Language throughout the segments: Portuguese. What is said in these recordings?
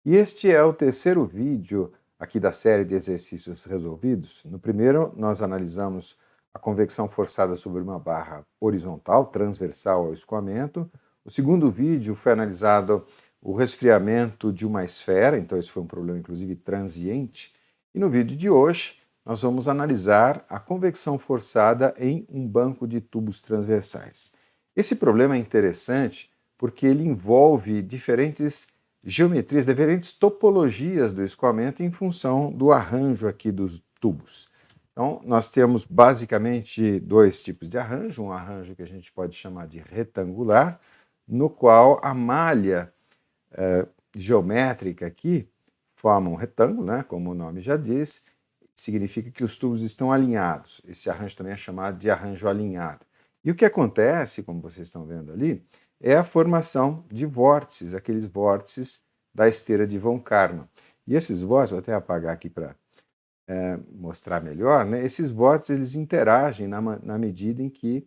E este é o terceiro vídeo aqui da série de exercícios resolvidos. No primeiro, nós analisamos a convecção forçada sobre uma barra horizontal, transversal ao escoamento. O segundo vídeo foi analisado o resfriamento de uma esfera, então esse foi um problema, inclusive, transiente. E no vídeo de hoje, nós vamos analisar a convecção forçada em um banco de tubos transversais. Esse problema é interessante porque ele envolve diferentes geometrias, diferentes topologias do escoamento em função do arranjo aqui dos tubos. Então, nós temos basicamente dois tipos de arranjo, um arranjo que a gente pode chamar de retangular, no qual a malha geométrica aqui forma um retângulo, né, como o nome já diz, significa que os tubos estão alinhados. Esse arranjo também é chamado de arranjo alinhado. E o que acontece, como vocês estão vendo ali, é a formação de vórtices, aqueles vórtices da esteira de von Karman. E esses vórtices, vou até apagar aqui para mostrar melhor, né? Esses vórtices eles interagem na medida em que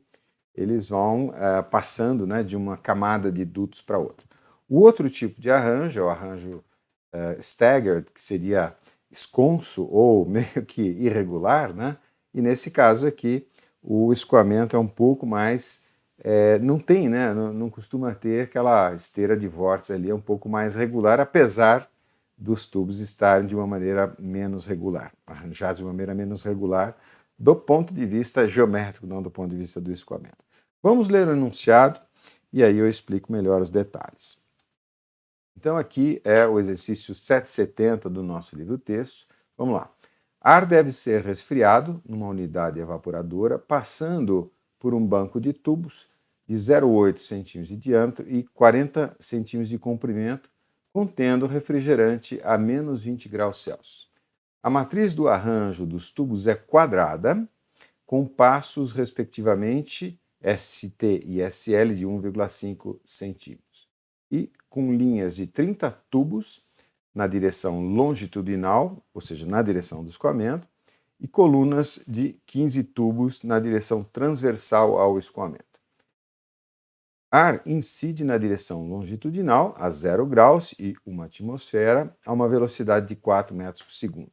eles vão passando, né, de uma camada de dutos para outra. O outro tipo de arranjo é o arranjo staggered, que seria esconso ou meio que irregular, né? E nesse caso aqui, o escoamento é um pouco mais não tem, né? Não costuma ter aquela esteira de vórtice ali, é um pouco mais regular, apesar dos tubos estarem de uma maneira menos regular, arranjados de uma maneira menos regular, do ponto de vista geométrico, não do ponto de vista do escoamento. Vamos ler o enunciado e aí eu explico melhor os detalhes. Então, aqui é o exercício 770 do nosso livro-texto. Vamos lá. Ar deve ser resfriado numa unidade evaporadora, passando por um banco de tubos de 0,8 centímetros de diâmetro e 40 centímetros de comprimento, contendo refrigerante a menos 20 graus Celsius. A matriz do arranjo dos tubos é quadrada, com passos, respectivamente, ST e SL de 1,5 centímetros. E com linhas de 30 tubos na direção longitudinal, ou seja, na direção do escoamento, e colunas de 15 tubos na direção transversal ao escoamento. Ar incide na direção longitudinal a 0 graus e 1 atmosfera a uma velocidade de 4 metros por segundo.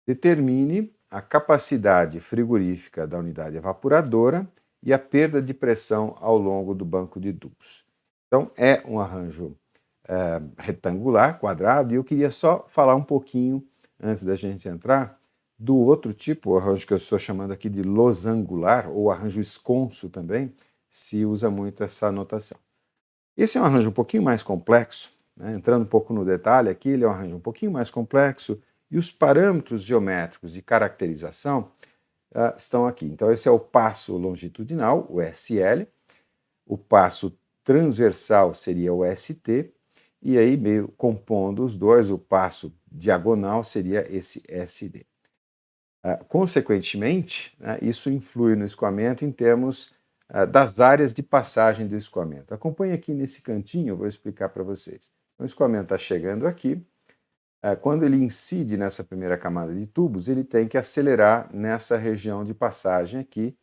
Determine a capacidade frigorífica da unidade evaporadora e a perda de pressão ao longo do banco de tubos. Então, é um arranjo retangular, quadrado, e eu queria só falar um pouquinho, antes da gente entrar, do outro tipo, o arranjo que eu estou chamando aqui de losangular, ou arranjo esconso também, se usa muito essa notação. Esse é um arranjo um pouquinho mais complexo, né? Entrando um pouco no detalhe aqui, ele é um arranjo um pouquinho mais complexo, e os parâmetros geométricos de caracterização estão aqui. Então, esse é o passo longitudinal, o SL, o passo transversal seria o ST, e aí, meio compondo os dois, o passo diagonal seria esse SD. Consequentemente, né, isso influi no escoamento em termos das áreas de passagem do escoamento. Acompanhe aqui nesse cantinho, eu vou explicar para vocês. Então, o escoamento está chegando aqui. Quando ele incide nessa primeira camada de tubos, ele tem que acelerar nessa região de passagem aqui.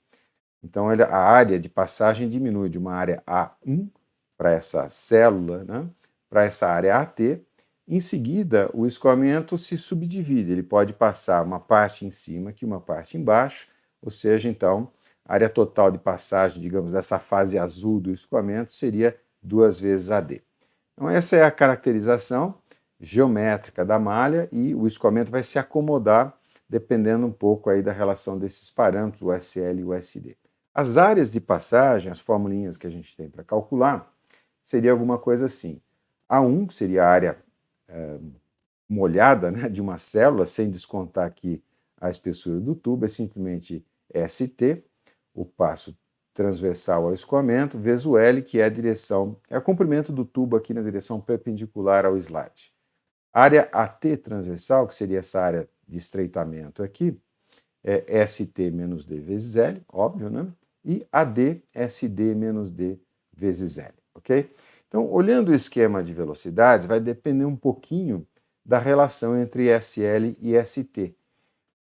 Então, a área de passagem diminui de uma área A1 para essa célula, né, para essa área AT. Em seguida, o escoamento se subdivide. Ele pode passar uma parte em cima aqui, uma parte embaixo, ou seja, então, a área total de passagem, digamos, dessa fase azul do escoamento seria 2 vezes AD. Então, essa é a caracterização geométrica da malha e o escoamento vai se acomodar dependendo um pouco aí da relação desses parâmetros, o SL e o SD. As áreas de passagem, as formulinhas que a gente tem para calcular, seria alguma coisa assim. A1 seria a área molhada, né, de uma célula, sem descontar aqui a espessura do tubo, é simplesmente ST, o passo transversal ao escoamento, vezes o L, que é a direção, é o comprimento do tubo aqui na direção perpendicular ao slide. Área AT transversal, que seria essa área de estreitamento aqui, é ST menos D vezes L, óbvio, né? E AD, SD menos D vezes L, ok? Então, olhando o esquema de velocidades, vai depender um pouquinho da relação entre SL e ST.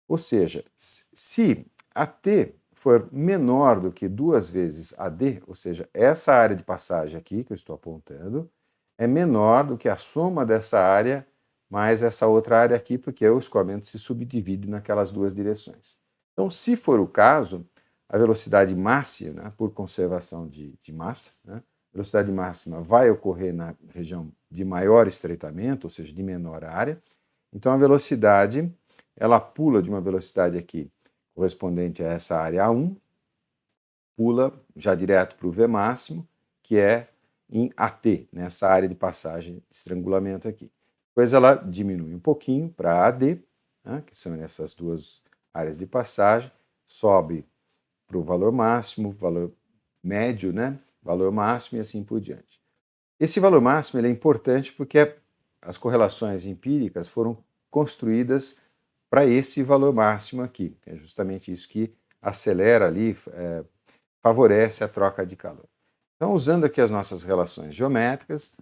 Ou seja, se AT for menor do que 2 vezes AD, ou seja, essa área de passagem aqui que eu estou apontando, é menor do que a soma dessa área mais essa outra área aqui, porque o escoamento se subdivide naquelas duas direções. Então, se for o caso, a velocidade máxima, né, por conservação de massa, né, a velocidade máxima vai ocorrer na região de maior estreitamento, ou seja, de menor área. Então, a velocidade, ela pula de uma velocidade aqui correspondente a essa área A1, pula já direto para o V máximo, que é em AT, nessa área de passagem de estrangulamento aqui. Depois ela diminui um pouquinho para AD, né, que são essas duas áreas de passagem, sobe para o valor máximo, valor médio, né, valor máximo e assim por diante. Esse valor máximo ele é importante porque as correlações empíricas foram construídas para esse valor máximo aqui. É justamente isso que acelera ali, favorece a troca de calor. Então, usando aqui as nossas relações geométricas,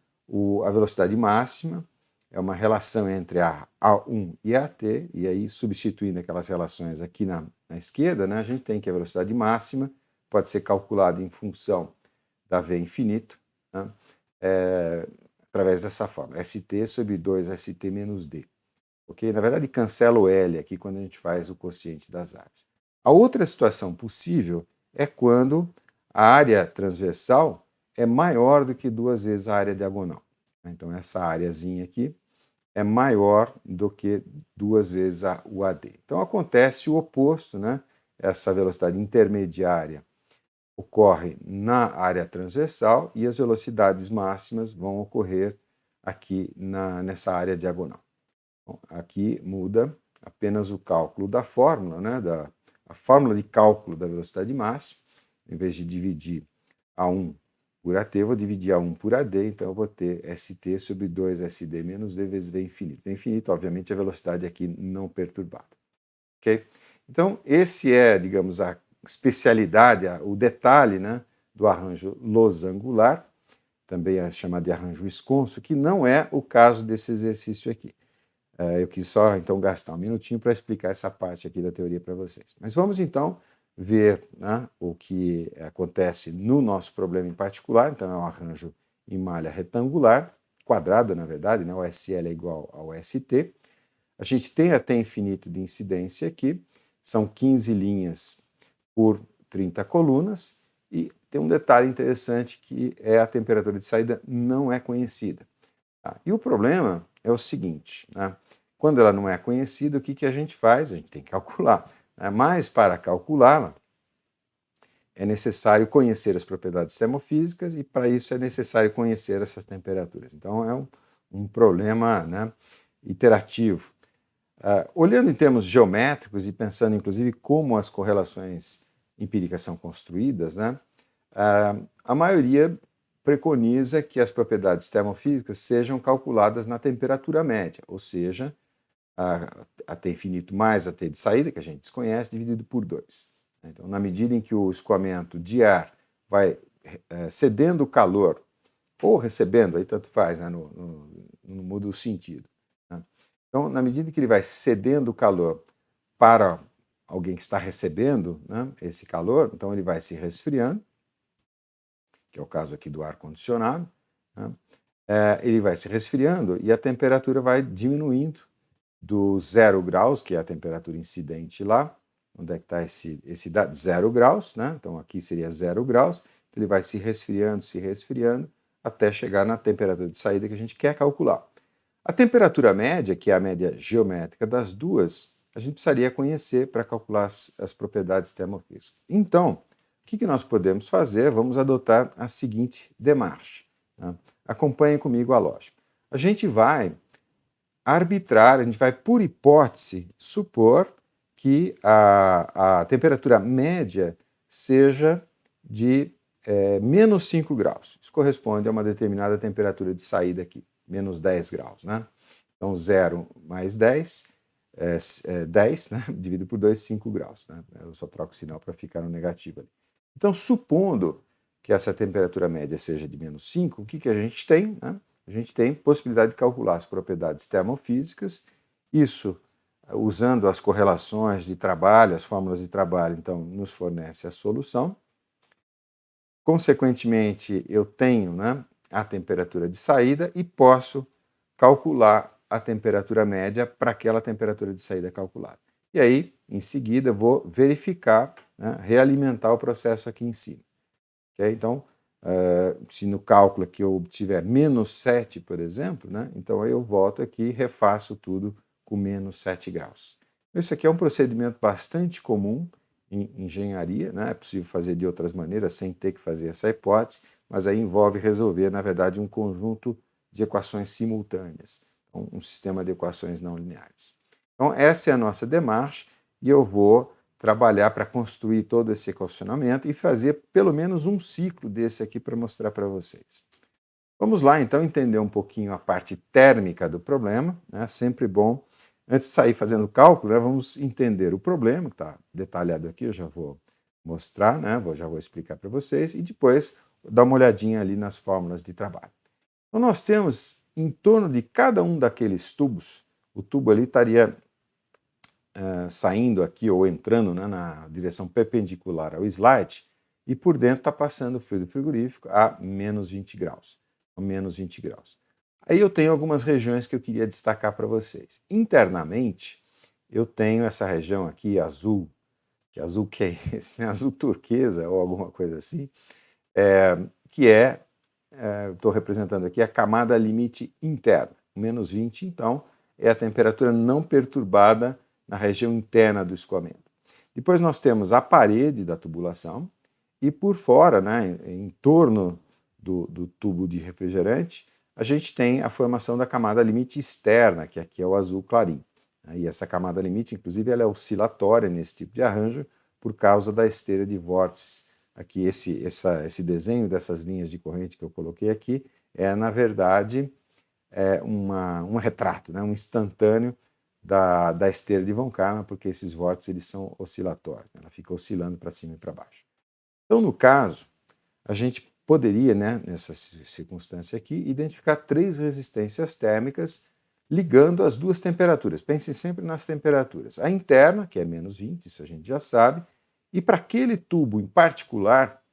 a velocidade máxima é uma relação entre a A1 e a AT, e aí substituindo aquelas relações aqui na esquerda, né, a gente tem que a velocidade máxima pode ser calculada em função da V infinito, né, através dessa forma, ST sobre 2ST menos D. Okay? Na verdade, cancela o L aqui quando a gente faz o quociente das áreas. A outra situação possível é quando a área transversal é maior do que 2 vezes a área diagonal. Então, essa áreazinha aqui é maior do que 2 vezes o AD. Então, acontece o oposto, né? Essa velocidade intermediária ocorre na área transversal e as velocidades máximas vão ocorrer aqui nessa área diagonal. Bom, aqui muda apenas o cálculo da fórmula, né? A fórmula de cálculo da velocidade máxima. Em vez de dividir A1 por AT, eu vou dividir A1 por AD, então eu vou ter ST sobre 2SD menos D vezes V infinito. V infinito, obviamente, é a velocidade aqui não perturbada. Ok? Então, esse é, digamos, a especialidade, o detalhe, né, do arranjo losangular, também é chamado de arranjo esconso, que não é o caso desse exercício aqui. Eu quis só, então, gastar um minutinho para explicar essa parte aqui da teoria para vocês. Mas vamos, então, ver, né, o que acontece no nosso problema em particular. Então, é um arranjo em malha retangular, quadrada, na verdade, né, o SL é igual ao ST. A gente tem até infinito de incidência aqui, são 15 linhas por 30 colunas, e tem um detalhe interessante que é a temperatura de saída não é conhecida. Tá? E o problema é o seguinte, né? Quando ela não é conhecida, o que a gente faz? A gente tem que calcular. Né? Mas para calculá-la, é necessário conhecer as propriedades termofísicas e para isso é necessário conhecer essas temperaturas. Então é um problema, né, iterativo. Olhando em termos geométricos e pensando inclusive como as correlações empíricas são construídas, né, a maioria preconiza que as propriedades termofísicas sejam calculadas na temperatura média, ou seja, a T infinito mais a T de saída, que a gente desconhece, dividido por 2. Então, na medida em que o escoamento de ar vai cedendo o calor, ou recebendo, aí tanto faz, né, não muda o sentido. Né? Então, na medida que ele vai cedendo o calor para alguém que está recebendo, né, esse calor, então ele vai se resfriando, que é o caso aqui do ar-condicionado, né? Ele vai se resfriando e a temperatura vai diminuindo do 0 graus, que é a temperatura incidente lá, onde é que está esse 0 graus, né? Então aqui seria 0 graus, então ele vai se resfriando, até chegar na temperatura de saída que a gente quer calcular. A temperatura média, que é a média geométrica das duas, a gente precisaria conhecer para calcular as propriedades termofísicas. Então, o que nós podemos fazer? Vamos adotar a seguinte demarche. Né? Acompanhem comigo a lógica. A gente vai arbitrar, a gente vai, por hipótese, supor que a temperatura média seja de menos 5 graus. Isso corresponde a uma determinada temperatura de saída aqui, menos 10 graus. Né? Então, 0 mais 10 é 10, né? Dividido por 2, 5 graus. Né? Eu só troco o sinal para ficar no negativo ali. Então, supondo que essa temperatura média seja de menos 5, o que a gente tem? Né? A gente tem possibilidade de calcular as propriedades termofísicas, isso usando as correlações de trabalho, as fórmulas de trabalho, então, nos fornece a solução. Consequentemente, eu tenho, né, a temperatura de saída e posso calcular a temperatura média para aquela temperatura de saída calculada. E aí, em seguida, vou verificar, né, realimentar o processo aqui em cima. Okay? Então, se no cálculo aqui eu obtiver -7, por exemplo, né, então aí eu volto aqui e refaço tudo com -7 graus. Isso aqui é um procedimento bastante comum em engenharia, né? É possível fazer de outras maneiras sem ter que fazer essa hipótese, mas aí envolve resolver, na verdade, um conjunto de equações simultâneas, então, um sistema de equações não lineares. Então, essa é a nossa demarche e eu vou trabalhar para construir todo esse equacionamento e fazer pelo menos um ciclo desse aqui para mostrar para vocês. Vamos lá, então, entender um pouquinho a parte térmica do problema, né? Sempre bom. Antes de sair fazendo cálculo, né, vamos entender o problema, que está detalhado aqui, eu já vou mostrar, né? Já vou explicar para vocês, e depois dar uma olhadinha ali nas fórmulas de trabalho. Então, nós temos em torno de cada um daqueles tubos, o tubo ali estaria saindo aqui ou entrando, né, na direção perpendicular ao slide, e por dentro está passando o fluido frigorífico a -20 graus. A -20 graus. Aí eu tenho algumas regiões que eu queria destacar para vocês. Internamente, eu tenho essa região aqui azul, que é esse, né, azul turquesa ou alguma coisa assim, que estou representando aqui a camada limite interna. -20, então, é a temperatura não perturbada na região interna do escoamento. Depois nós temos a parede da tubulação e por fora, né, em torno do tubo de refrigerante, a gente tem a formação da camada limite externa, que aqui é o azul clarinho. E essa camada limite, inclusive, ela é oscilatória nesse tipo de arranjo por causa da esteira de vórtices. Aqui, esse desenho dessas linhas de corrente que eu coloquei aqui é, na verdade, um retrato, né, um instantâneo da esteira de von Karman, porque esses vórtices eles são oscilatórios, né? Ela fica oscilando para cima e para baixo. Então, no caso, a gente poderia, né, nessa circunstância aqui, identificar 3 resistências térmicas ligando as duas temperaturas. Pensem sempre nas temperaturas. A interna, que é -20, isso a gente já sabe, e para aquele tubo em particular,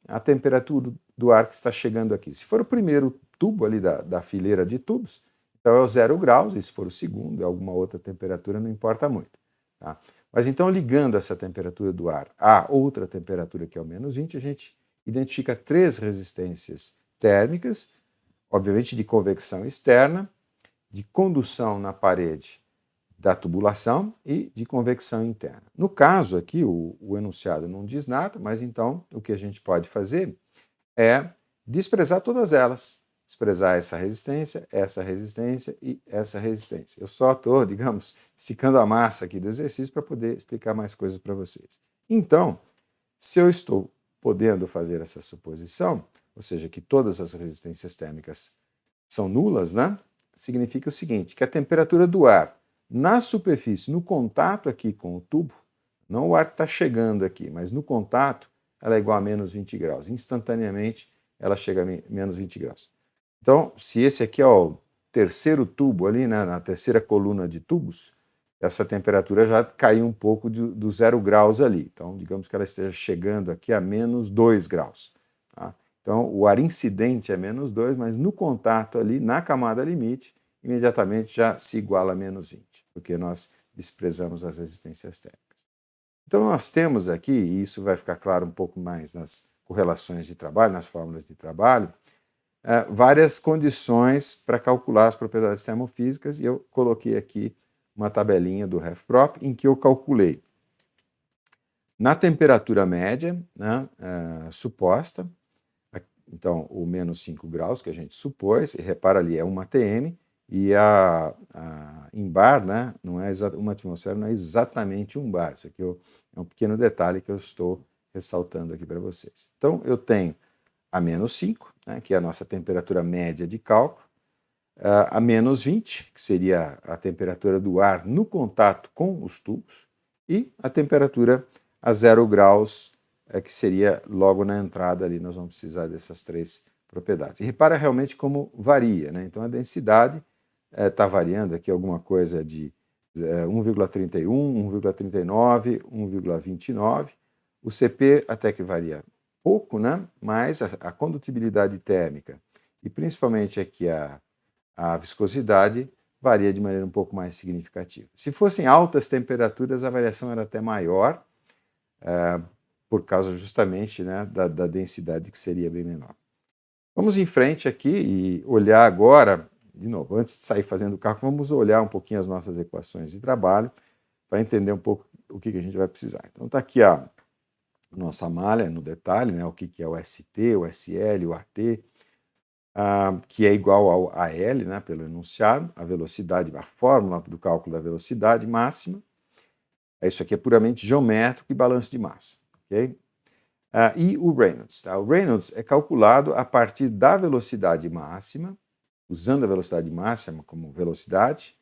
a temperatura do ar que está chegando aqui. Se for o primeiro tubo ali da fileira de tubos, então é o 0 graus, e se for o segundo, é alguma outra temperatura, não importa muito. Tá? Mas então, ligando essa temperatura do ar a outra temperatura, que é o -20, a gente identifica 3 resistências térmicas, obviamente de convecção externa, de condução na parede da tubulação e de convecção interna. No caso aqui, o enunciado não diz nada, mas então o que a gente pode fazer é desprezar todas elas. Desprezar essa resistência e essa resistência. Eu só estou, digamos, esticando a massa aqui do exercício para poder explicar mais coisas para vocês. Então, se eu estou podendo fazer essa suposição, ou seja, que todas as resistências térmicas são nulas, né? Significa o seguinte, que a temperatura do ar na superfície, no contato aqui com o tubo, não o ar que está chegando aqui, mas no contato, ela é igual a -20 graus. Instantaneamente, ela chega a -20 graus. Então, se esse aqui é o terceiro tubo ali, né, na terceira coluna de tubos, essa temperatura já caiu um pouco do 0 graus ali. Então, digamos que ela esteja chegando aqui a -2 graus. Tá? Então, o ar incidente é -2, mas no contato ali, na camada limite, imediatamente já se iguala a -20, porque nós desprezamos as resistências térmicas. Então, nós temos aqui, e isso vai ficar claro um pouco mais nas correlações de trabalho, nas fórmulas de trabalho, várias condições para calcular as propriedades termofísicas, e eu coloquei aqui uma tabelinha do RefProp em que eu calculei na temperatura média, né, suposta, então o -5 graus que a gente supôs, e repara ali, é 1 atm, e em bar, né, não é uma atmosfera não é exatamente 1 bar, isso aqui é um pequeno detalhe que eu estou ressaltando aqui para vocês. Então, eu tenho a -5, né, que é a nossa temperatura média de cálculo, a -20, que seria a temperatura do ar no contato com os tubos, e a temperatura a 0 graus, que seria logo na entrada ali, nós vamos precisar dessas 3 propriedades. E repara realmente como varia, né? Então a densidade está variando aqui alguma coisa de 1,31, 1,39, 1,29. O CP até que varia pouco, né? Mas a condutibilidade térmica e principalmente aqui a viscosidade varia de maneira um pouco mais significativa. Se fossem altas temperaturas, a variação era até maior, por causa justamente, né, da densidade que seria bem menor. Vamos em frente aqui e olhar agora, de novo, antes de sair fazendo o cálculo, vamos olhar um pouquinho as nossas equações de trabalho para entender um pouco o que a gente vai precisar. Então está aqui a nossa malha no detalhe, né, o que é o ST, o SL, o AT, que é igual ao AL, né, pelo enunciado, a velocidade, a fórmula do cálculo da velocidade máxima. Isso aqui é puramente geométrico e balanço de massa, ok? E o Reynolds. Tá? O Reynolds é calculado a partir da velocidade máxima, usando a velocidade máxima como velocidade,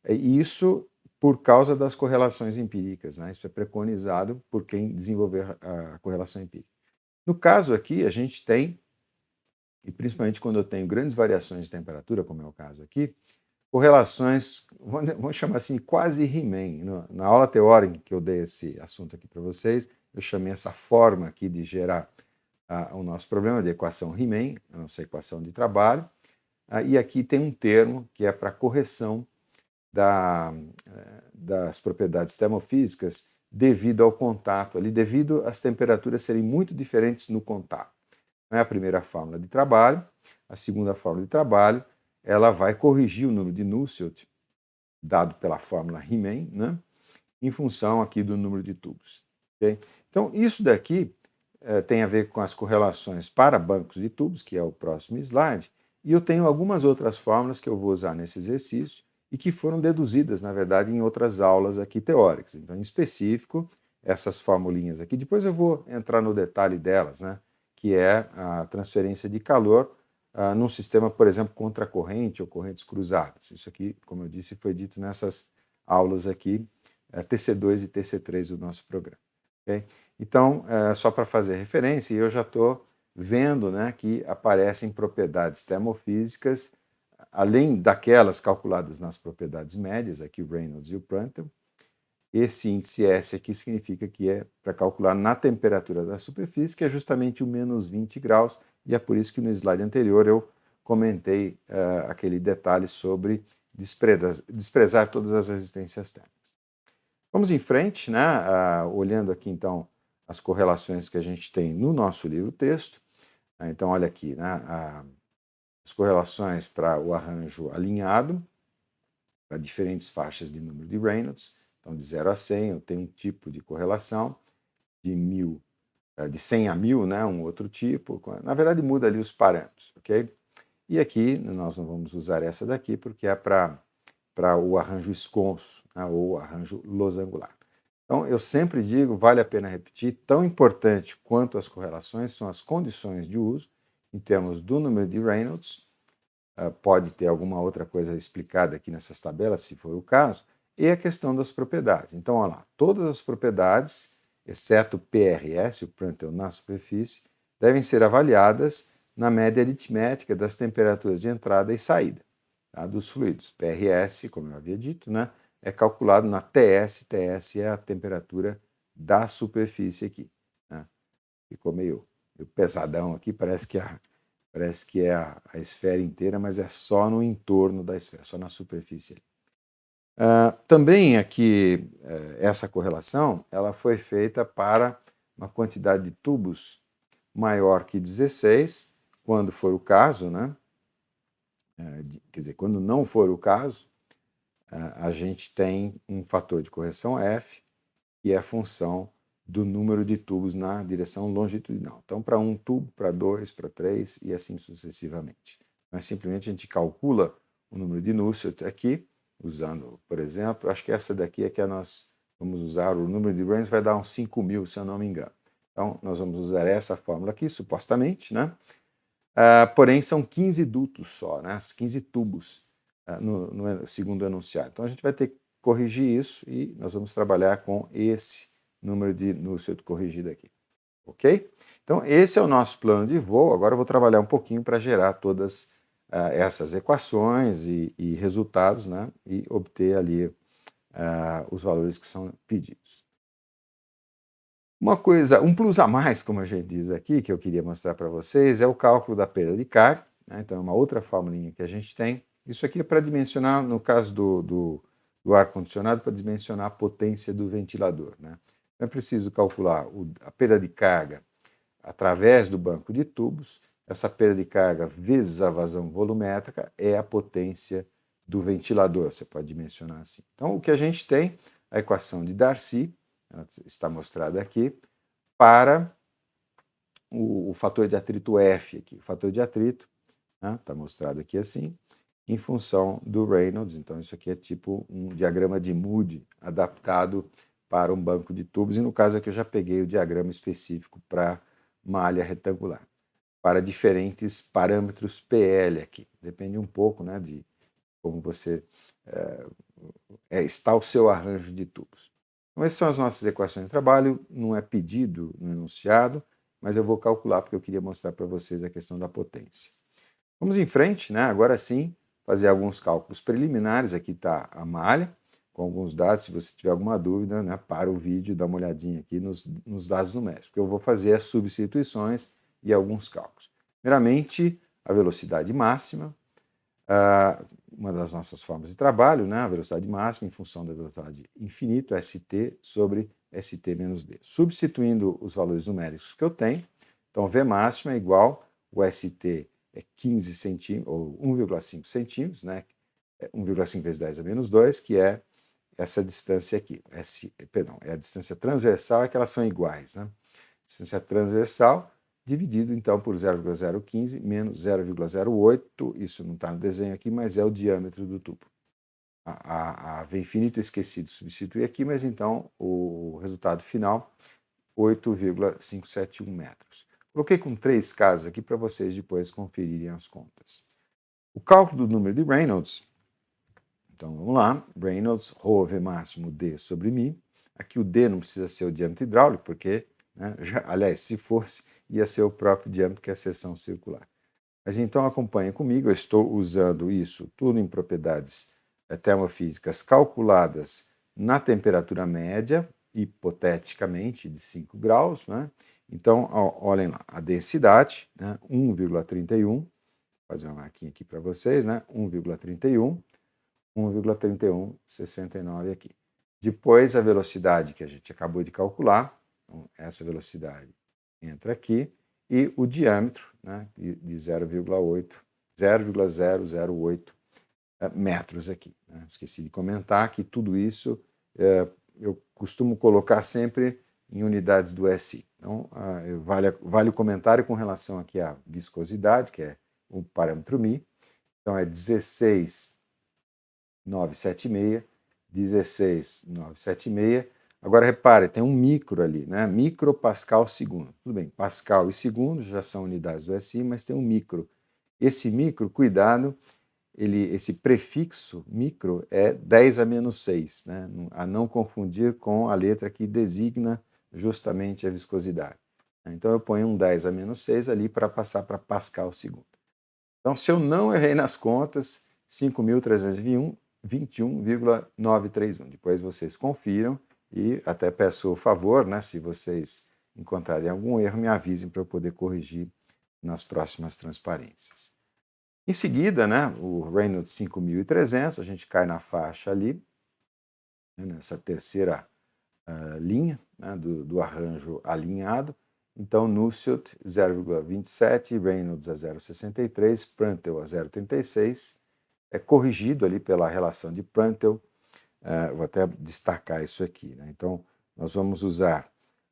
e isso por causa das correlações empíricas. Né? Isso é preconizado por quem desenvolver a correlação empírica. No caso aqui, a gente tem, e principalmente quando eu tenho grandes variações de temperatura, como é o caso aqui, correlações, vamos chamar assim, quase Riemann. Na aula teórica que eu dei esse assunto aqui para vocês, eu chamei essa forma aqui de gerar o nosso problema de equação Riemann, a nossa equação de trabalho, e aqui tem um termo que é para correção das propriedades termofísicas devido ao contato ali, devido às temperaturas serem muito diferentes no contato. É a primeira fórmula de trabalho, a segunda fórmula de trabalho, ela vai corrigir o número de Nusselt, dado pela fórmula Riemann, né, em função aqui do número de tubos. Okay? Então, isso daqui tem a ver com as correlações para bancos de tubos, que é o próximo slide, e eu tenho algumas outras fórmulas que eu vou usar nesse exercício e que foram deduzidas, na verdade, em outras aulas aqui teóricas. Então, em específico, essas formulinhas aqui, depois eu vou entrar no detalhe delas, né, que é a transferência de calor num sistema, por exemplo, contracorrente ou correntes cruzadas. Isso aqui, como eu disse, foi dito nessas aulas aqui, TC2 e TC3 do nosso programa. Okay? Então, só para fazer referência, eu já estou vendo, né, que aparecem propriedades termofísicas, além daquelas calculadas nas propriedades médias, aqui o Reynolds e o Prandtl. Esse índice S aqui significa que é para calcular na temperatura da superfície, que é justamente o menos 20 graus, e é por isso que no slide anterior eu comentei aquele detalhe sobre desprezar todas as resistências térmicas. Vamos em frente, né, olhando aqui então as correlações que a gente tem no nosso livro-texto. Então, olha aqui, né, as correlações para o arranjo alinhado, para diferentes faixas de número de Reynolds. Então, de 0 a 100, eu tenho um tipo de correlação, de 100 a 1000, né, um outro tipo. Na verdade, muda ali os parâmetros, ok? E aqui, nós não vamos usar essa daqui, porque é para o arranjo esconso, né, ou arranjo losangular. Então, eu sempre digo, vale a pena repetir, tão importante quanto as correlações são as condições de uso, em termos do número de Reynolds, pode ter alguma outra coisa explicada aqui nessas tabelas, se for o caso, e a questão das propriedades. Então, olha lá, todas as propriedades, exceto o PRS, o Prandtl na superfície, devem ser avaliadas na média aritmética das temperaturas de entrada e saída, tá, dos fluidos. PRS, como eu havia dito, né, é calculado na TS. TS é a temperatura da superfície aqui. Né? Ficou meio pesadão aqui, parece que é a esfera inteira, mas é só no entorno da esfera, só na superfície. Também aqui, essa correlação, ela foi feita para uma quantidade de tubos maior que 16, quando for o caso, né? Quer dizer, quando não for o caso, a gente tem um fator de correção F, que é a função do número de tubos na direção longitudinal. Então, para um tubo, para dois, para três e assim sucessivamente. Mas simplesmente a gente calcula o número de Nusselt aqui, usando, por exemplo, acho que essa daqui é que nós vamos usar, o número de Reynolds vai dar uns 5.000, se eu não me engano. Então, nós vamos usar essa fórmula aqui, supostamente, né? Porém, são 15 dutos só, né? 15 tubos no segundo enunciado. Então, a gente vai ter que corrigir isso e nós vamos trabalhar com esse número de Nusselt corrigido aqui. Ok? Então, esse é o nosso plano de voo. Agora eu vou trabalhar um pouquinho para gerar todas essas equações e resultados, né? E obter ali os valores que são pedidos. Uma coisa, um plus a mais, como a gente diz aqui, que eu queria mostrar para vocês, é o cálculo da perda de carga. né? Então é uma outra formulinha que a gente tem. Isso aqui é para dimensionar, no caso do ar-condicionado, para dimensionar a potência do ventilador, né? Então é preciso calcular a perda de carga através do banco de tubos. Essa perda de carga vezes a vazão volumétrica é a potência do ventilador, você pode dimensionar assim. Então, o que a gente tem, a equação de Darcy, está mostrada aqui, para o fator de atrito F aqui. O fator de atrito está mostrado aqui assim, em função do Reynolds. Então, isso aqui é tipo um diagrama de Moody adaptado para um banco de tubos. E no caso aqui eu já peguei o diagrama específico para malha retangular, para diferentes parâmetros PL aqui. Depende um pouco, né, de como você está o seu arranjo de tubos. Então, essas são as nossas equações de trabalho. Não é pedido no enunciado, mas eu vou calcular porque eu queria mostrar para vocês a questão da potência. Vamos em frente, né? Agora sim, fazer alguns cálculos preliminares. Aqui está a malha, com alguns dados. Se você tiver alguma dúvida, né, para o vídeo, dá uma olhadinha aqui nos dados numéricos, porque eu vou fazer as substituições e alguns cálculos. Primeiramente, a velocidade máxima, uma das nossas formas de trabalho, né, a velocidade máxima em função da velocidade infinito, ST sobre ST menos D. Substituindo os valores numéricos que eu tenho, então V máxima é igual, o ST é 15 centímetros, ou 1,5 centímetros, né, 1,5 vezes 10 a menos 2, que é essa distância aqui. É a distância transversal, é que elas são iguais, né? Distância transversal dividido, então, por 0,015 menos 0,08, isso não está no desenho aqui, mas é o diâmetro do tubo. A V infinito eu esqueci de substituir aqui, mas então o resultado final, 8,571 metros. Coloquei com 3 casas aqui para vocês depois conferirem as contas. O cálculo do número de Reynolds, então vamos lá, Reynolds, ρ V máximo D sobre μ. Aqui o D não precisa ser o diâmetro hidráulico, porque, né, aliás, se fosse, ia ser o próprio diâmetro, que é a seção circular. Mas então acompanhe comigo, eu estou usando isso tudo em propriedades termofísicas calculadas na temperatura média, hipoteticamente, de 5 graus, né? Então, olhem lá, a densidade, né, 1,31, vou fazer uma marquinha aqui para vocês, né, 1,31, 1,3169 aqui. Depois, a velocidade que a gente acabou de calcular, então, essa velocidade entra aqui, e o diâmetro, né, de 0,008 metros aqui, né? Esqueci de comentar que tudo isso eu costumo colocar sempre em unidades do SI. Então, vale o comentário com relação aqui à viscosidade, que é o parâmetro μ. Então, é 16,976, 16,976. Agora, repare, tem um micro ali, né? Micropascal segundo. Tudo bem, pascal e segundo já são unidades do SI, mas tem um micro. Esse micro, cuidado, esse prefixo micro é 10 a menos 6, né? A não confundir com a letra que designa justamente a viscosidade. Então, eu ponho um 10 a menos 6 ali para passar para pascal segundo. Então, se eu não errei nas contas, 5.321,931. Depois vocês confiram e até peço o favor, né, se vocês encontrarem algum erro, me avisem para eu poder corrigir nas próximas transparências. Em seguida, né, o Reynolds 5.300, a gente cai na faixa ali, né, nessa terceira linha, né, do arranjo alinhado. Então, Nusselt 0,27, Reynolds a 0,63, Prandtl a 0,36, é corrigido ali pela relação de Prandtl. Vou até destacar isso aqui, né? Então, nós vamos usar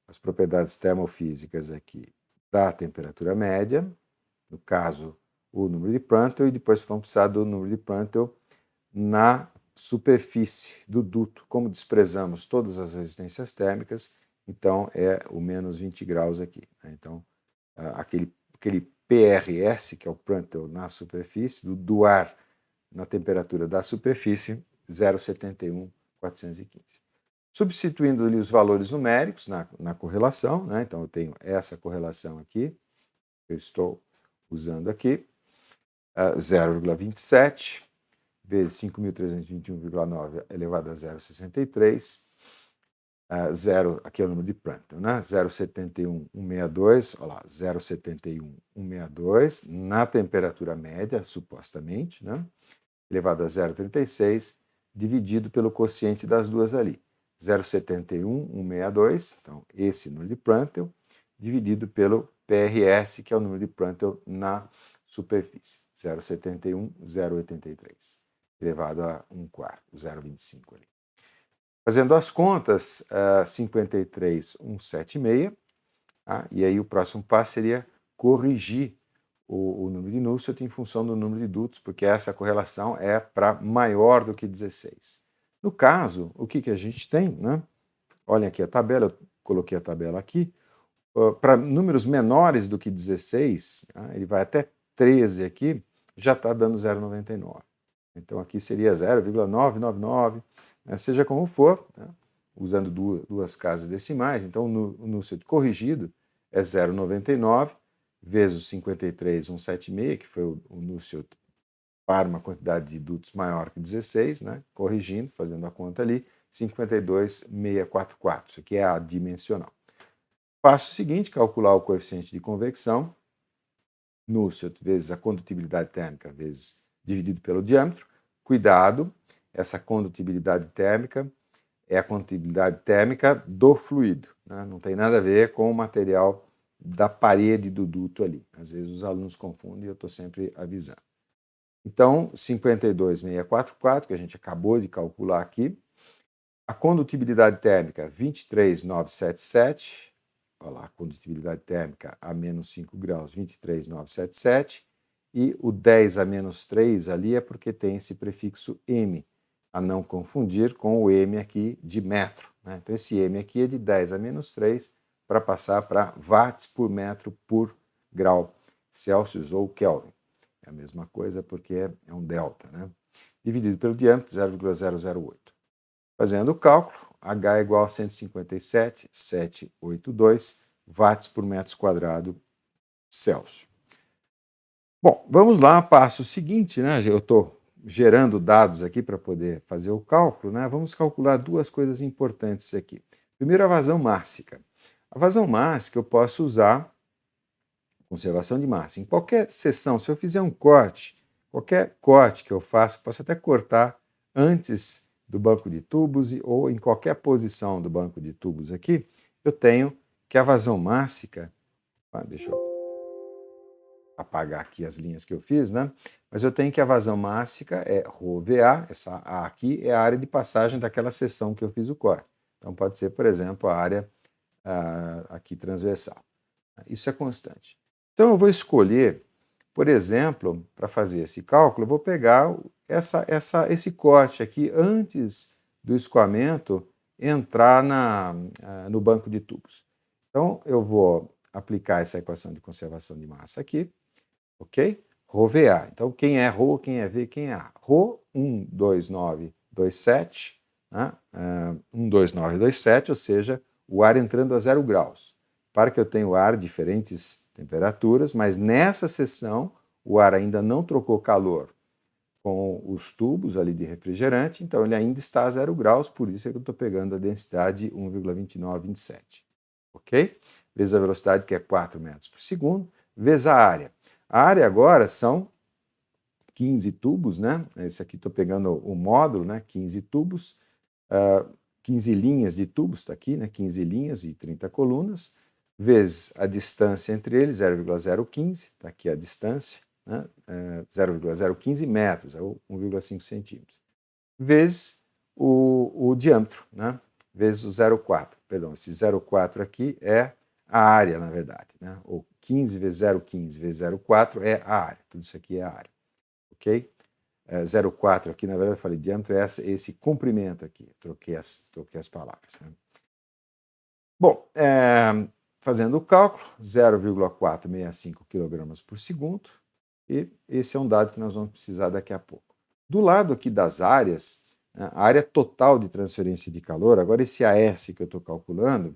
as propriedades termofísicas aqui da temperatura média, no caso, o número de Prandtl, e depois vamos precisar do número de Prandtl na superfície do duto. Como desprezamos todas as resistências térmicas, então é o menos 20 graus aqui, né? Então, aquele PRS, que é o Prandtl na superfície, do ar na temperatura da superfície, 0,71415. Substituindo ali os valores numéricos na correlação, né? Então eu tenho essa correlação aqui, eu estou usando aqui, 0,27 vezes 5.321,9 elevado a 0,63, 0, aqui é o número de Prandtl, né? 0,71162, olha lá, 0,71162 na temperatura média, supostamente, né? Elevado a 0,36, dividido pelo quociente das duas ali. 0,71162, então esse número de Prandtl, dividido pelo PRS, que é o número de Prandtl na superfície. 0,71, 0,83, elevado a 1 quarto, 0,25 ali. Fazendo as contas, 53,176, tá? E aí o próximo passo seria corrigir o número de Nusselt em função do número de dutos, porque essa correlação é para maior do que 16. No caso, o que a gente tem, né? Olhem aqui a tabela, eu coloquei a tabela aqui. Para números menores do que 16, tá? Ele vai até 13 aqui, já está dando 0,99. Então aqui seria 0,999, né? Seja como for, né? Usando duas casas decimais, então o Nusselt corrigido é 0,99 vezes o 53,176, que foi o Nusselt para uma quantidade de dutos maior que 16, né? Corrigindo, fazendo a conta ali, 52,644. Isso aqui é a dimensional. Passo seguinte, calcular o coeficiente de convecção, Nusselt vezes a condutibilidade térmica vezes dividido pelo diâmetro. Cuidado, essa condutibilidade térmica é a condutibilidade térmica do fluido, né? Não tem nada a ver com o material da parede do duto ali. Às vezes os alunos confundem e eu estou sempre avisando. Então, 52,644, que a gente acabou de calcular aqui. A condutibilidade térmica, 23,977. Olha lá, a condutibilidade térmica a menos 5 graus, 23,977. E o 10 a menos 3 ali é porque tem esse prefixo M, a não confundir com o M aqui de metro, né? Então, esse M aqui é de 10 a menos 3 para passar para watts por metro por grau Celsius ou Kelvin. É a mesma coisa porque é um delta, né? Dividido pelo diâmetro, 0,008. Fazendo o cálculo, H é igual a 157,782 watts por metro quadrado Celsius. Bom, vamos lá, passo seguinte, né? Eu estou gerando dados aqui para poder fazer o cálculo, né? Vamos calcular duas coisas importantes aqui. Primeiro, a vazão mássica. A vazão mássica eu posso usar conservação de massa. Em qualquer seção, se eu fizer um corte, qualquer corte que eu faça, posso até cortar antes do banco de tubos ou em qualquer posição do banco de tubos aqui, eu tenho que a vazão mássica, deixa eu apagar aqui as linhas que eu fiz, né? Mas eu tenho que a vazão mássica é ρVA, essa A aqui é a área de passagem daquela seção que eu fiz o corte. Então pode ser, por exemplo, a área aqui transversal. Isso é constante. Então eu vou escolher, por exemplo, para fazer esse cálculo, eu vou pegar esse corte aqui antes do escoamento entrar no banco de tubos. Então eu vou aplicar essa equação de conservação de massa aqui, ok? ρVA. Então quem é ρ, quem é V, quem é A? ρ 12927, né? 12927, ou seja, o ar entrando a 0 graus. Para que eu tenha o ar a diferentes temperaturas, mas nessa seção o ar ainda não trocou calor com os tubos ali de refrigerante, então ele ainda está a 0 graus, por isso é que eu estou pegando a densidade 1,2927, ok? Vezes a velocidade, que é 4 metros por segundo, vezes a área. A área agora são 15 tubos, né? Esse aqui estou pegando o módulo, né? 15 tubos, 15 linhas de tubos, está aqui, né? 15 linhas e 30 colunas, vezes a distância entre eles, 0,015, está aqui a distância, né? 0,015 metros, é 1,5 centímetros, vezes o diâmetro, né? Vezes o 0,4. Perdão, esse 0,4 aqui é a área, na verdade, né? Ou 15 vezes 0,15 vezes 0,4 é a área. Tudo isso aqui é a área, ok? 0,4 aqui, na verdade, eu falei diâmetro, é esse comprimento aqui. Troquei as palavras, né? Bom, fazendo o cálculo, 0,465 kg por segundo, e esse é um dado que nós vamos precisar daqui a pouco. Do lado aqui das áreas, a área total de transferência de calor, agora esse AS que eu estou calculando,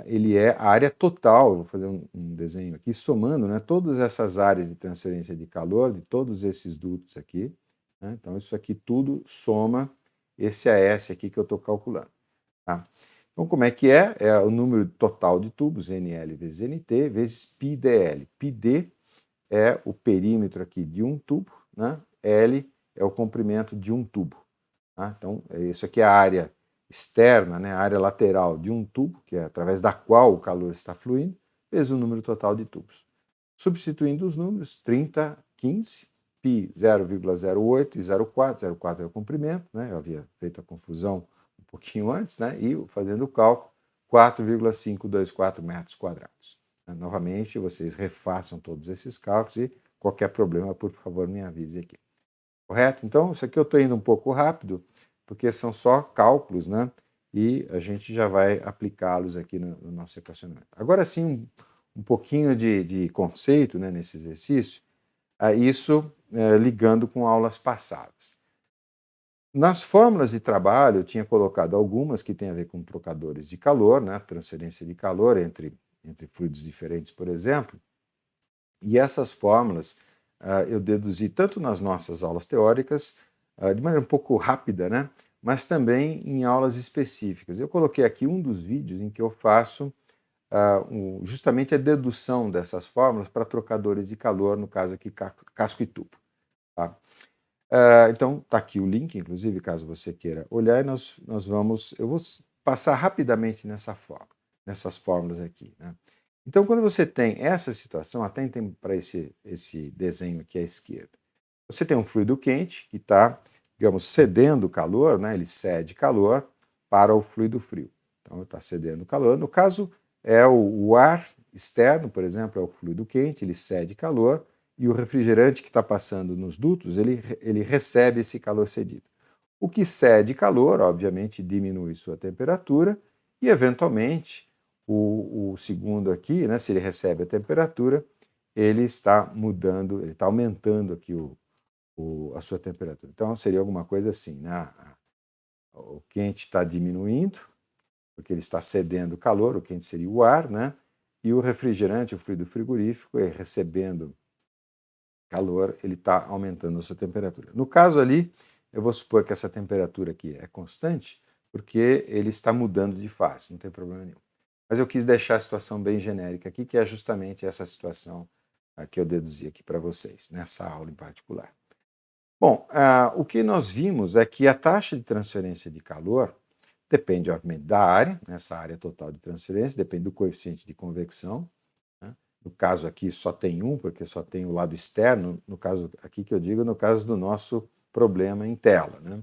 ele é a área total, vou fazer um desenho aqui, somando, né, todas essas áreas de transferência de calor, de todos esses dutos aqui, né, então isso aqui tudo soma esse AS aqui que eu estou calculando. Tá? Então, como é que é? É o número total de tubos, NL vezes NT, vezes πdL. πd é o perímetro aqui de um tubo, né? L é o comprimento de um tubo. Tá? Então, isso aqui é a área externa, né? A área lateral de um tubo, que é através da qual o calor está fluindo, vezes o número total de tubos. Substituindo os números, 30, 15, π 0,08 e 0,4. 0,4 é o comprimento, né? Eu havia feito a confusão um pouquinho antes, né? E fazendo o cálculo, 4,524 metros quadrados. Novamente, vocês refaçam todos esses cálculos e qualquer problema, por favor, me avise aqui. Correto? Então, isso aqui eu estou indo um pouco rápido, porque são só cálculos, né? E a gente já vai aplicá-los aqui no nosso equacionamento. Agora sim, um pouquinho de conceito, né, nesse exercício, isso ligando com aulas passadas. Nas fórmulas de trabalho, eu tinha colocado algumas que têm a ver com trocadores de calor, né, transferência de calor entre fluidos diferentes, por exemplo, e essas fórmulas eu deduzi tanto nas nossas aulas teóricas, de maneira um pouco rápida, né, mas também em aulas específicas. Eu coloquei aqui um dos vídeos em que eu faço justamente a dedução dessas fórmulas para trocadores de calor, no caso aqui casco e tubo. Tá? Então, está aqui o link, inclusive, caso você queira olhar, e eu vou passar rapidamente nessas fórmulas aqui. Né? Então, quando você tem essa situação, atentem para esse desenho aqui à esquerda. Você tem um fluido quente que está, digamos, cedendo calor, né? Ele cede calor para o fluido frio. Então, está cedendo calor. No caso, o ar externo, por exemplo, é o fluido quente, ele cede calor, e o refrigerante que está passando nos dutos, ele recebe esse calor cedido. O que cede calor, obviamente, diminui sua temperatura, e, eventualmente, o segundo aqui, né, se ele recebe a temperatura, ele está mudando, ele está aumentando aqui a sua temperatura. Então, seria alguma coisa assim, né? O quente está diminuindo, porque ele está cedendo calor, o quente seria o ar, né? E o refrigerante, o fluido frigorífico, recebendo calor, ele está aumentando a sua temperatura. No caso ali, eu vou supor que essa temperatura aqui é constante, porque ele está mudando de fase, não tem problema nenhum. Mas eu quis deixar a situação bem genérica aqui, que é justamente essa situação que eu deduzi aqui para vocês, nessa aula em particular. Bom, o que nós vimos é que a taxa de transferência de calor depende, obviamente, da área, nessa área total de transferência, depende do coeficiente de convecção. Né? No caso aqui só tem um, porque só tem o lado externo, no caso aqui que eu digo, no caso do nosso problema em tela. Né?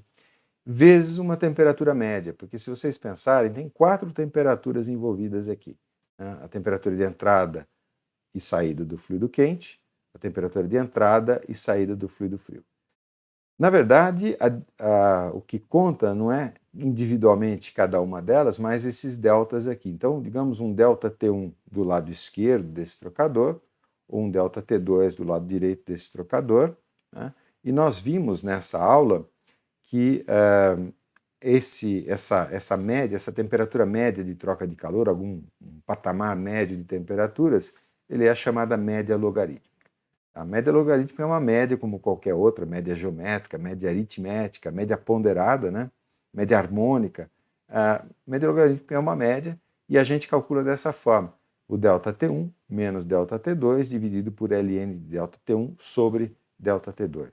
Vezes uma temperatura média, porque se vocês pensarem, tem 4 temperaturas envolvidas aqui. Né? A temperatura de entrada e saída do fluido quente, a temperatura de entrada e saída do fluido frio. Na verdade, o que conta não é individualmente cada uma delas, mas esses deltas aqui. Então, digamos um delta T1 do lado esquerdo desse trocador, ou um delta T2 do lado direito desse trocador. Né? E nós vimos nessa aula que essa média, essa temperatura média de troca de calor, um patamar médio de temperaturas, ele é a chamada média logarítmica. A média logarítmica é uma média como qualquer outra, média geométrica, média aritmética, média ponderada, né? Média harmônica. A média logarítmica é uma média e a gente calcula dessa forma. O ΔT1 menos ΔT2 dividido por Ln de ΔT1 sobre ΔT2.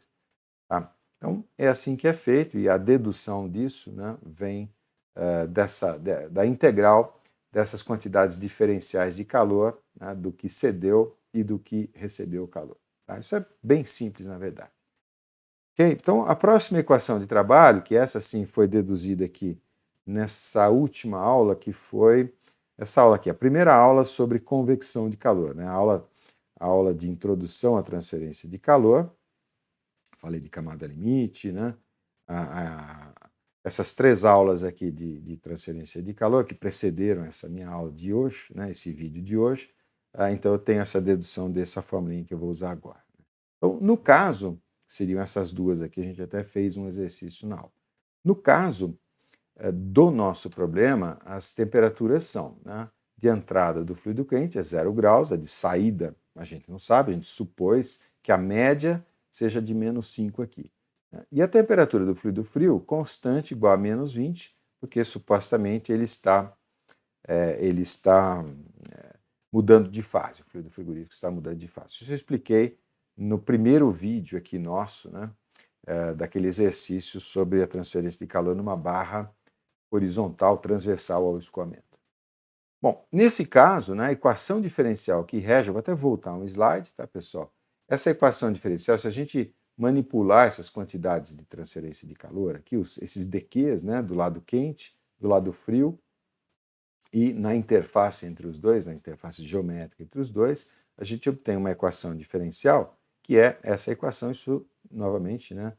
Tá? Então, é assim que é feito e a dedução disso, né, vem da integral dessas quantidades diferenciais de calor, né, do que cedeu e do que recebeu calor. Tá? Isso é bem simples, na verdade. Okay? Então, a próxima equação de trabalho, que essa sim foi deduzida aqui nessa última aula, que foi essa aula aqui, a primeira aula sobre convecção de calor, né? A aula de introdução à transferência de calor. Falei de camada limite, né? Essas 3 aulas aqui de transferência de calor que precederam essa minha aula de hoje, né? Esse vídeo de hoje. Então, eu tenho essa dedução dessa formulinha que eu vou usar agora. Então, no caso, seriam essas duas aqui, a gente até fez um exercício na aula. No caso do nosso problema, as temperaturas são, né, de entrada do fluido quente é 0 graus, a de saída a gente não sabe, a gente supôs que a média seja de menos 5 aqui. Né? E a temperatura do fluido frio, constante, igual a menos 20, porque supostamente ele está ele está mudando de fase, o fluido frigorífico está mudando de fase. Isso eu expliquei no primeiro vídeo aqui nosso, né, daquele exercício sobre a transferência de calor numa barra horizontal transversal ao escoamento. Bom, nesse caso, né, a equação diferencial que rege, eu vou até voltar um slide, tá, pessoal? Essa equação diferencial, se a gente manipular essas quantidades de transferência de calor aqui, esses dQs, né, do lado quente, do lado frio, e na interface entre os dois, na interface geométrica entre os dois, a gente obtém uma equação diferencial, que é essa equação, isso novamente, né,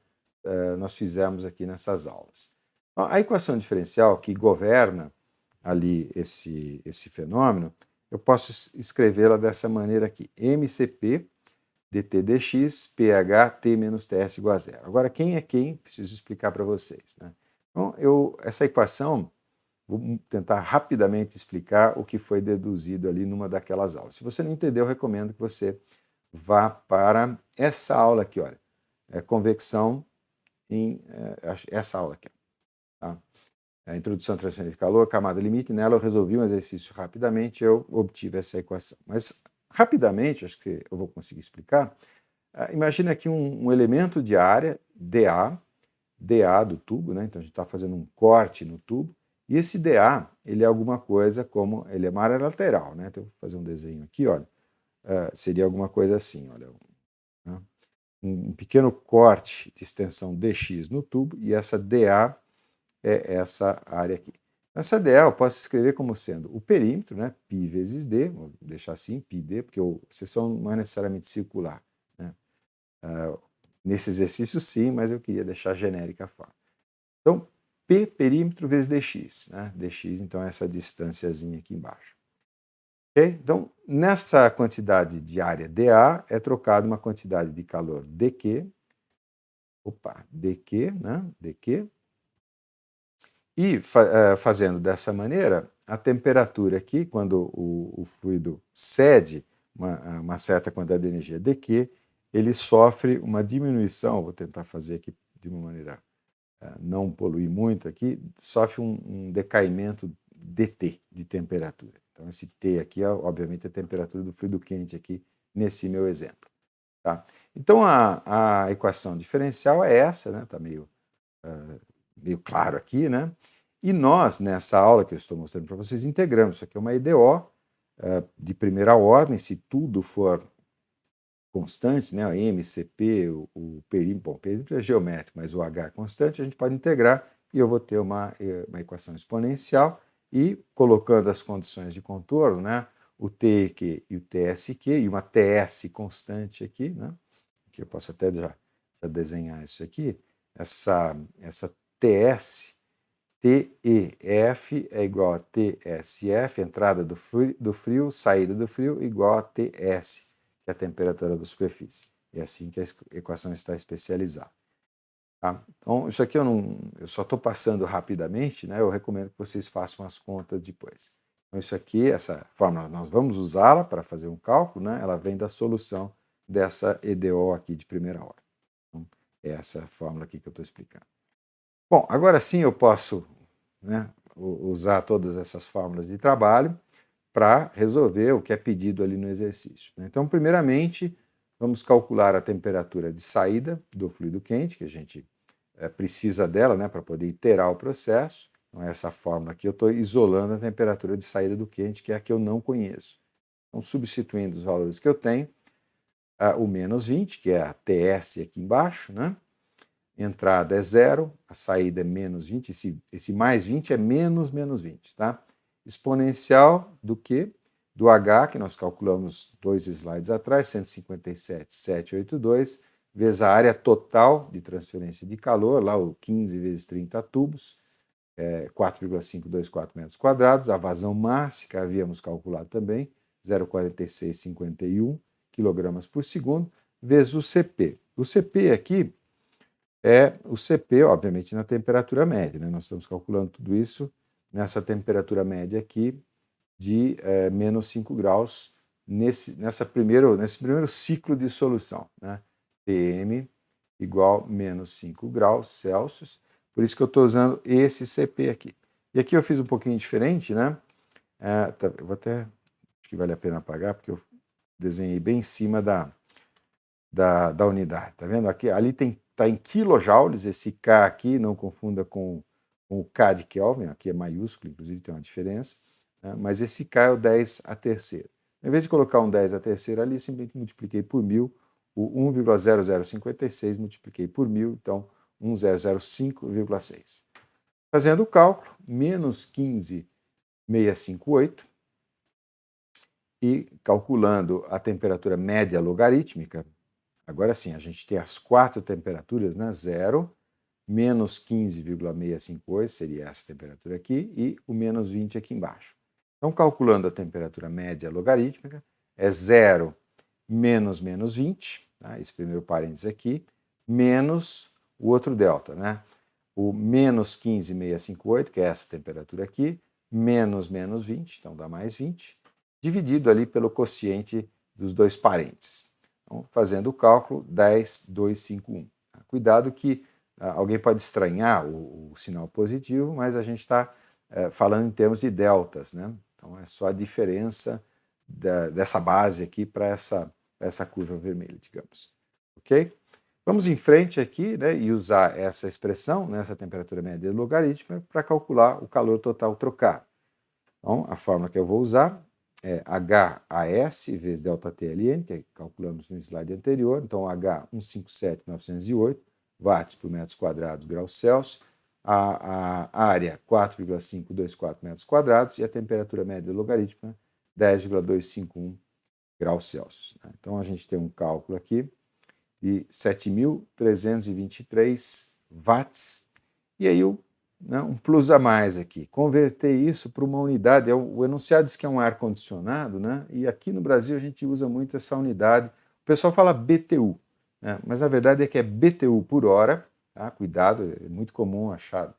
nós fizemos aqui nessas aulas. A equação diferencial que governa ali esse fenômeno, eu posso escrevê-la dessa maneira aqui, MCP dt dx, pH, T menos TS igual a zero. Agora, quem é quem? Preciso explicar para vocês. Né? Então, essa equação, vou tentar rapidamente explicar o que foi deduzido ali numa daquelas aulas. Se você não entendeu, eu recomendo que você vá para essa aula aqui, olha, convecção em essa aula aqui. Tá? A introdução à transferência de calor, camada limite, nela eu resolvi um exercício rapidamente, eu obtive essa equação. Mas, rapidamente, acho que eu vou conseguir explicar. Imagina aqui um elemento de área, dA do tubo, né? Então a gente está fazendo um corte no tubo, e esse dA, ele é alguma coisa como, ele é uma área lateral, né? Então eu vou fazer um desenho aqui, olha, seria alguma coisa assim, olha, né? Um pequeno corte de extensão dx no tubo, e essa dA é essa área aqui. Essa dA eu posso escrever como sendo o perímetro, né, π vezes d, vou deixar assim, πd, porque a seção não é necessariamente circular. Né? Nesse exercício sim, mas eu queria deixar genérica a forma. Então, P perímetro vezes dx, né? dx, então, é essa distânciazinha aqui embaixo. Okay? Então, nessa quantidade de área dA, é trocado uma quantidade de calor dQ, dQ, né? dQ, e fazendo dessa maneira, a temperatura aqui, quando o fluido cede uma certa quantidade de energia dQ, ele sofre uma diminuição, vou tentar fazer aqui de uma maneira não poluir muito aqui, sofre um decaimento dt, de temperatura. Então, esse T aqui é, obviamente, a temperatura do fluido quente aqui, nesse meu exemplo. Tá? Então, a equação diferencial é essa, né? Está meio claro aqui, né? E nós, nessa aula que eu estou mostrando para vocês, integramos. Isso aqui é uma EDO de primeira ordem, se tudo for constante, né? O MCP, o perímetro, bom, o perímetro é geométrico, mas o H é constante, a gente pode integrar e eu vou ter uma equação exponencial e colocando as condições de contorno, né? O TQ e o TSQ e uma TS constante aqui, né? Que eu posso até já desenhar isso aqui, essa TS, TEF é igual a TSF, entrada do frio, saída do frio, igual a TS, que é a temperatura da superfície. É assim que a equação está especializada. Tá? Então, isso aqui eu só estou passando rapidamente, né? Eu recomendo que vocês façam as contas depois. Então, isso aqui, essa fórmula, nós vamos usá-la para fazer um cálculo, né? Ela vem da solução dessa EDO aqui de primeira ordem. Então, é essa fórmula aqui que eu estou explicando. Bom, agora sim eu posso, né, usar todas essas fórmulas de trabalho para resolver o que é pedido ali no exercício. Né? Então, primeiramente, vamos calcular a temperatura de saída do fluido quente, que a gente precisa dela, né, para poder iterar o processo. Então, essa fórmula aqui eu estou isolando a temperatura de saída do quente, que é a que eu não conheço. Então, substituindo os valores que eu tenho, o menos 20, que é a TS aqui embaixo, né? Entrada é zero, a saída é menos 20, esse mais 20 é menos 20, tá? Exponencial do que? Do H, que nós calculamos 2 slides atrás, 157,782, vezes a área total de transferência de calor, lá o 15 vezes 30 tubos, 4,524 metros quadrados, a vazão máxima, que havíamos calculado também, 0,4651 kg por segundo, vezes o CP. O CP aqui é o CP, obviamente, na temperatura média. Né? Nós estamos calculando tudo isso nessa temperatura média aqui de menos 5 graus nesse primeiro ciclo de solução. Né? PM igual menos 5 graus Celsius. Por isso que eu estou usando esse CP aqui. E aqui eu fiz um pouquinho diferente, né? Eu vou até, acho que vale a pena apagar, porque eu desenhei bem em cima da unidade, tá vendo? Aqui, ali está em kilojoules, esse K aqui, não confunda com o K de Kelvin, aqui é maiúsculo, inclusive tem uma diferença, né? Mas esse K é o 10 a terceira. Em vez de colocar um 10 a terceira ali, simplesmente multipliquei por 1000, o 1,0056 multipliquei por 1000, então 1005,6. Fazendo o cálculo, menos 15,658, e calculando a temperatura média logarítmica, agora sim, a gente tem as 4 temperaturas, né? 0, menos 15,658 seria essa temperatura aqui, e o menos 20 aqui embaixo. Então, calculando a temperatura média logarítmica, é 0 menos menos 20, tá? Esse primeiro parênteses aqui, menos o outro delta, né? O menos 15,658, que é essa temperatura aqui, menos menos 20, então dá mais 20, dividido ali pelo quociente dos dois parênteses. Então, fazendo o cálculo, 10,251. Cuidado que alguém pode estranhar o sinal positivo, mas a gente está falando em termos de deltas, né? Então é só a diferença dessa base aqui para essa curva vermelha, digamos. Ok? Vamos em frente aqui, né, e usar essa expressão, né, essa temperatura média logarítmica, para calcular o calor total trocado. Então, a fórmula que eu vou usar é HAS vezes ΔTLN, que calculamos no slide anterior. Então, H 157.908 watts por metros quadrados, graus Celsius. A área 4,524 metros quadrados e a temperatura média logarítmica 10,251 graus Celsius. Então, a gente tem um cálculo aqui de 7.323 watts. E aí, um plus a mais aqui. Converter isso para uma unidade. O enunciado diz que é um ar-condicionado, né? E aqui no Brasil a gente usa muito essa unidade. O pessoal fala BTU, né? Mas na verdade é que é BTU por hora. Tá? Cuidado, é muito comum achar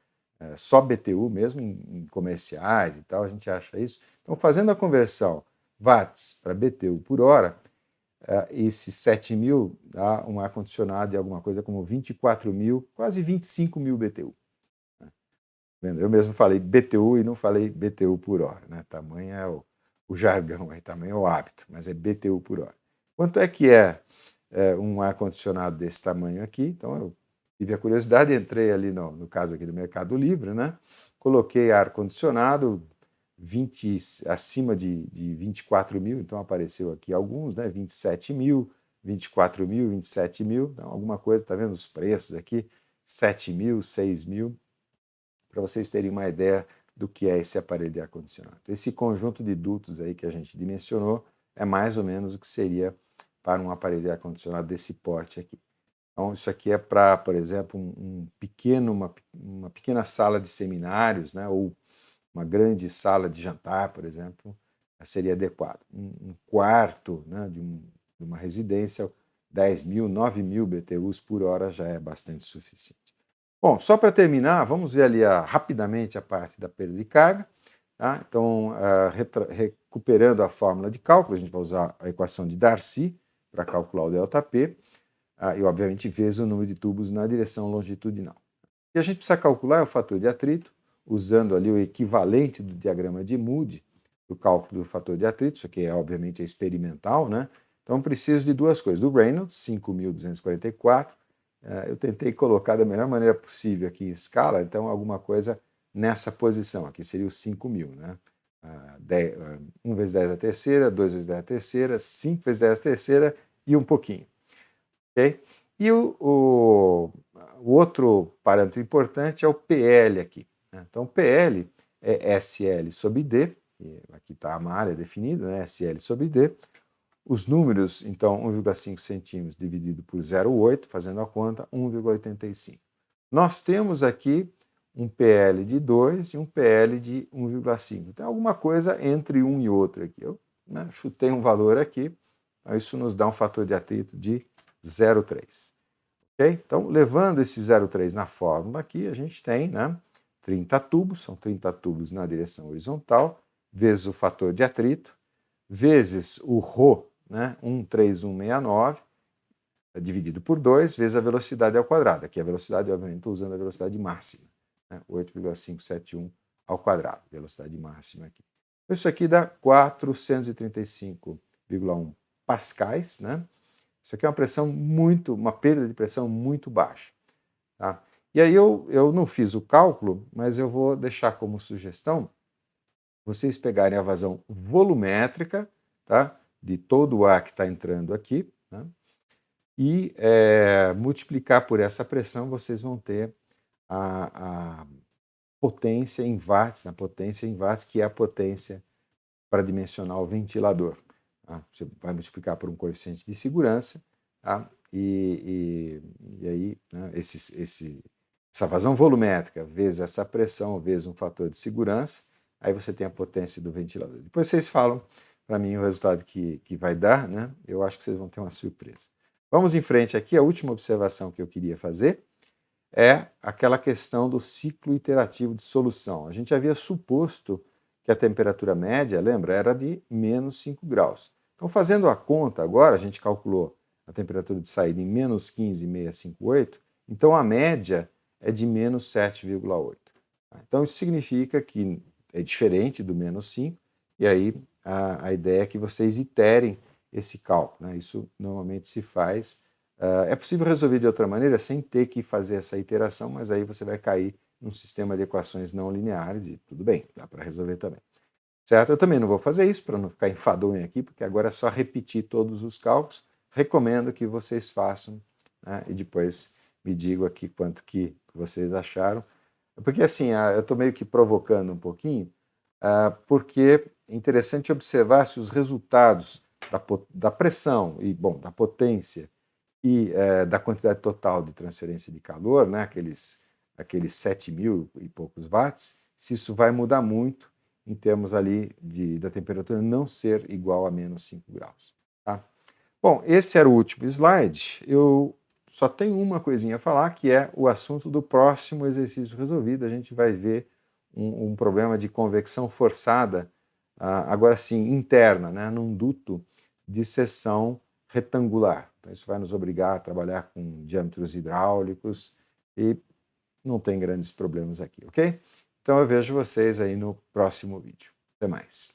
só BTU, mesmo em comerciais e tal, a gente acha isso. Então, fazendo a conversão watts para BTU por hora, esse 7.000 dá um ar-condicionado de alguma coisa como 24.000, quase 25.000 BTU. Eu mesmo falei BTU e não falei BTU por hora, né? Tamanho é o jargão, aí, tamanho é o hábito, mas é BTU por hora. Quanto é que é um ar-condicionado desse tamanho aqui? Então, eu tive a curiosidade, entrei ali no caso aqui do Mercado Livre, né? Coloquei ar-condicionado, acima de 24.000, então apareceu aqui alguns, né? 27.000, 24.000, 27.000, então alguma coisa, tá vendo os preços aqui? 7.000, 6.000, para vocês terem uma ideia do que é esse aparelho de ar-condicionado. Esse conjunto de dutos aí que a gente dimensionou é mais ou menos o que seria para um aparelho de ar-condicionado desse porte aqui. Então, isso aqui é para, por exemplo, uma pequena sala de seminários, né, ou uma grande sala de jantar, por exemplo, seria adequado. Um quarto, né, de uma residência, 10.000, 9.000 BTUs por hora já é bastante suficiente. Bom, só para terminar, vamos ver ali rapidamente a parte da perda de carga. Tá? Então, recuperando a fórmula de cálculo, a gente vai usar a equação de Darcy para calcular o ΔP, e obviamente vezes o número de tubos na direção longitudinal. O que a gente precisa calcular é o fator de atrito, usando ali o equivalente do diagrama de Moody, do cálculo do fator de atrito, isso aqui é obviamente experimental, né? Então, preciso de duas coisas, do Reynolds, 5.244, eu tentei colocar da melhor maneira possível aqui em escala, então alguma coisa nessa posição, aqui seria o 5.000, né? 1 vezes 10 à terceira, 2 vezes 10 à terceira, 5 vezes 10 à terceira e um pouquinho. Okay? E o outro parâmetro importante é o PL aqui. Né? Então, o PL é SL sobre D, aqui está a malha definida, né? SL sobre D. Os números, então, 1,5 centímetros dividido por 0,8, fazendo a conta, 1,85. Nós temos aqui um PL de 2 e um PL de 1,5. Tem alguma coisa entre um e outro aqui. Eu chutei um valor aqui, então isso nos dá um fator de atrito de 0,3. Okay? Então, levando esse 0,3 na fórmula aqui, a gente tem 30 tubos, são 30 tubos na direção horizontal, vezes o fator de atrito, vezes o ρ, 13169, dividido por 2, vezes a velocidade ao quadrado. Aqui a velocidade, obviamente, estou usando a velocidade máxima, 8,571 ao quadrado, velocidade máxima aqui. Isso aqui dá 435,1 pascais, né? Isso aqui é uma perda de pressão muito baixa, tá? E aí eu não fiz o cálculo, mas eu vou deixar como sugestão vocês pegarem a vazão volumétrica, tá? De todo o ar que está entrando aqui, né? E multiplicar por essa pressão, vocês vão ter a potência em watts, que é a potência para dimensionar o ventilador. Tá? Você vai multiplicar por um coeficiente de segurança, tá? E aí, né, essa vazão volumétrica vezes essa pressão vezes um fator de segurança, aí você tem a potência do ventilador. Depois vocês falam para mim o resultado que vai dar, né? Eu acho que vocês vão ter uma surpresa. Vamos em frente aqui, a última observação que eu queria fazer é aquela questão do ciclo iterativo de solução. A gente havia suposto que a temperatura média, lembra, era de menos 5 graus. Então, fazendo a conta agora, a gente calculou a temperatura de saída em menos 15,658, então a média é de menos 7,8. Então, isso significa que é diferente do menos 5, e aí a ideia é que vocês iterem esse cálculo, né? Isso normalmente se faz. É possível resolver de outra maneira sem ter que fazer essa iteração, mas aí você vai cair num sistema de equações não lineares e tudo bem, dá para resolver também. Certo? Eu também não vou fazer isso para não ficar enfadonho aqui, porque agora é só repetir todos os cálculos. Recomendo que vocês façam, né, e depois me digam aqui quanto que vocês acharam. Porque assim, eu estou meio que provocando um pouquinho, porque é interessante observar se os resultados da pressão e, bom, da potência e da quantidade total de transferência de calor, né, aqueles 7.000 e poucos watts, se isso vai mudar muito em termos ali da temperatura não ser igual a menos 5 graus. Tá? Bom, esse era o último slide. Eu só tenho uma coisinha a falar, que é o assunto do próximo exercício resolvido. A gente vai ver um problema de convecção forçada, agora sim, interna, né, num duto de seção retangular. Então, isso vai nos obrigar a trabalhar com diâmetros hidráulicos e não tem grandes problemas aqui, ok? Então, eu vejo vocês aí no próximo vídeo. Até mais.